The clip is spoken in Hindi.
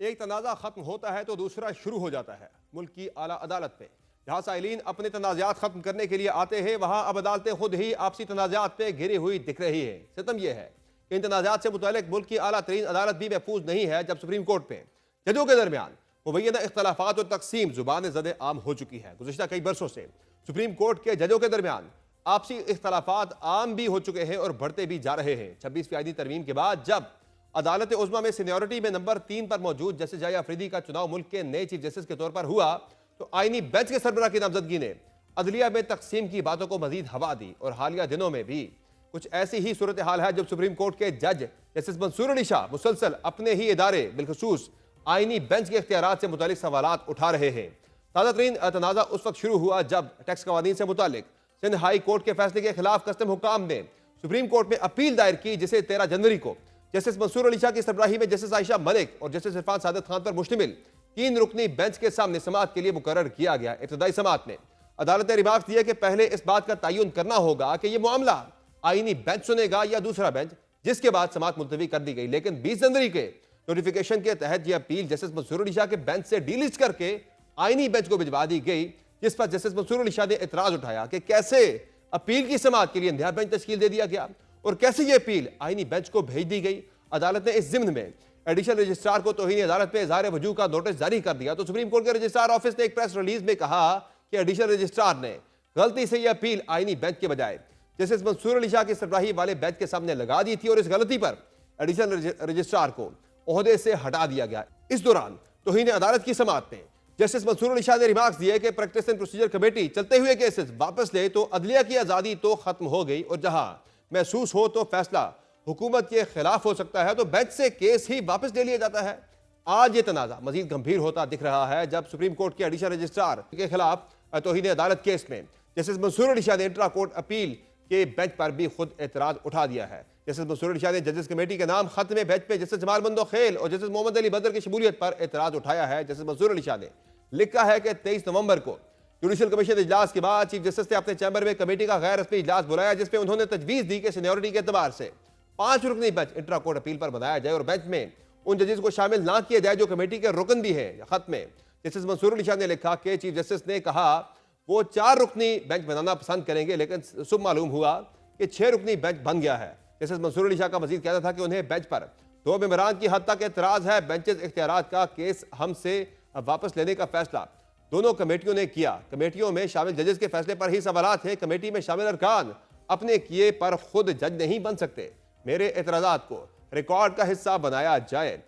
एक तनाज़ा खत्म होता है तो दूसरा शुरू हो जाता है। मुल्क की आला अदालत में जहां साइलीन अपने तनाज़ात खत्म करने के लिए आते हैं, वहां अब अदालतें खुद ही आपसी तनाज़ात पे घिरी हुई दिख रही है। सितम यह है कि इन तनाज़ात से मुतालिक मुल्क की आला तरीन अदालत भी महफूज नहीं है, जब सुप्रीम कोर्ट में जजों के दरमियान मुबैना इख्तलाफात और तकसीम जुबान ज़द आम हो चुकी है। गुज़िश्ता कई बरसों से सुप्रीम कोर्ट के जजों के दरमियान आपसी इख्तलाफात आम भी हो चुके हैं और बढ़ते भी जा रहे हैं। 26वीं आईनी तरमीम के बाद जब अदालत उज़्मा में सीनियरिटी में नंबर 3 पर मौजूद जस्टिस जाया अफरीदी का चुनाव मुल्क के नए चीफ जस्टिस के तौर पर हुआ, तो आईनी बेंच के सरबराह की नामजदगी ने अदलिया में तकसीम की बातों को मजीद हवा दी। और हालिया दिनों में भी कुछ ऐसी ही सूरत हाल है, जब सुप्रीम कोर्ट के जज जस्टिस मंसूर अली शाह मुसलसल अपने ही इदारे बिलखसूस आईनी बेंच के इख्तियारात से मुतालिक सवालात उठा रहे हैं। ताज़ा तरीन तनाज़ा उस वक्त शुरू हुआ जब टैक्स कवानीन से मुतालिक सिंध हाई कोर्ट के फैसले के खिलाफ कस्टम हुकाम ने सुप्रीम कोर्ट में अपील दायर की, जिसे 13 जनवरी को जस्टिस मंसूर अली शाह की सरबराही में जस्टिस आयशा मलिक और जस्टिस इरफान सादत खान पर मुश्तमिल 3 रुकनी बेंच के सामने समाअत के लिए मुकर्रर किया गया। इब्तदाई समाअत में अदालत ने रिमार्क दिया कि पहले इस बात का तयन करना होगा कि यह मामला आईनी बेंच सुनेगा या दूसरा बेंच, जिसके बाद समाअत मुलतवी कर दी गई। लेकिन 20 जनवरी के नोटिफिकेशन के तहत यह अपील जस्टिस मंसूर अली शाह के बेंच से डीलिस्ट करके आईनी बेंच को भिजवा दी गई, जिस पर जस्टिस मंसूर अली शाह ने एतराज उठाया कि कैसे अपील की समाअत के लिए नया बेंच तश्कील दे दिया गया और कैसे यह अपील आईनी बेंच को भेज दी गई। अदालत ने इस जिम्न में एडिशनल रजिस्ट्रार को तौहीन अदालत में इज़हार वजूह का नोटिस जारी कर दिया। तो सुप्रीम कोर्ट के रजिस्ट्रार ऑफिस ने एक प्रेस रिलीज में कहा कि एडिशनल रजिस्ट्रार ने गलती से यह अपील आईनी बेंच के बजाय जस्टिस मंसूर अली शाह की सरबराही वाले बेंच के सामने लगा दी थी और इस गलती पर एडिशनल रजिस्ट्रार को ओहदे से हटा दिया गया। इस दौरान तौहीन अदालत की समाअत में जस्टिस मंसूर अली शाह ने रिमार्क्स दिए कि प्रैक्टिस एंड प्रोसीजर कमेटी चलते हुए केसेस वापस ले तो अदलिया की आज़ादी तो खत्म हो गई, और जहां महसूस हो तो फैसला हुकूमत के खिलाफ हो सकता है तो बेंच से केस ही वापस ले लिया जाता है। आज ये तनाज़ा मजीद गंभीर होता दिख रहा है, जब सुप्रीम कोर्ट के एडिशनल रजिस्ट्रार के खिलाफ तौहीन अदालत केस में जस्टिस मंसूर अली शाह ने इंट्रा कोर्ट अपील के बेंच पर भी खुद एतराज उठा दिया है। जस्टिस मंसूर अली शाह ने जजेस कमेटी के नाम खत में बेंच पे जस्टिस जमाल मंदोखेल और जस्टिस मोहम्मद अली बदर की शमूलियत पर एतराज उठाया है। जस्टिस मंसूर अली शाह ने लिखा है कि 23 नवंबर को जुडिशल कमीशन इजलास के बाद चीफ जस्टिस ने अपने चैम्बर में कमेटी का गैर रस्मी इजलास बुलाया, जिसमें उन्होंने तजवीज दी कि सीनियरिटी के एतबार से 5 रुकनी बेंच इंट्रा कोर्ट अपील पर बनाया जाए और बेंच में उन जजेस को शामिल ना किया जाए जो कमेटी के रुकन भी हैं। खत में जस्टिस मंसूर अली शाह ने लिखा कि चीफ जस्टिस ने कहा वो 4 रुकनी बेंच बनाना पसंद करेंगे, लेकिन सुबह मालूम हुआ कि 6 रुकनी बेंच बन गया है। जस्टिस मंसूर अली शाह का मजीद कहना था कि उन्हें बेंच पर 2 मेंबरान की हद तक एतराज है। बेंचेस इख्तियारात का केस हमसे वापस लेने का फैसला दोनों कमेटियों ने किया। कमेटियों में शामिल जजेस के फैसले पर ही सवालात हैं। कमेटी में शामिल अरकान अपने किए पर खुद जज नहीं बन सकते। मेरे एतराजात को रिकॉर्ड का हिस्सा बनाया जाए।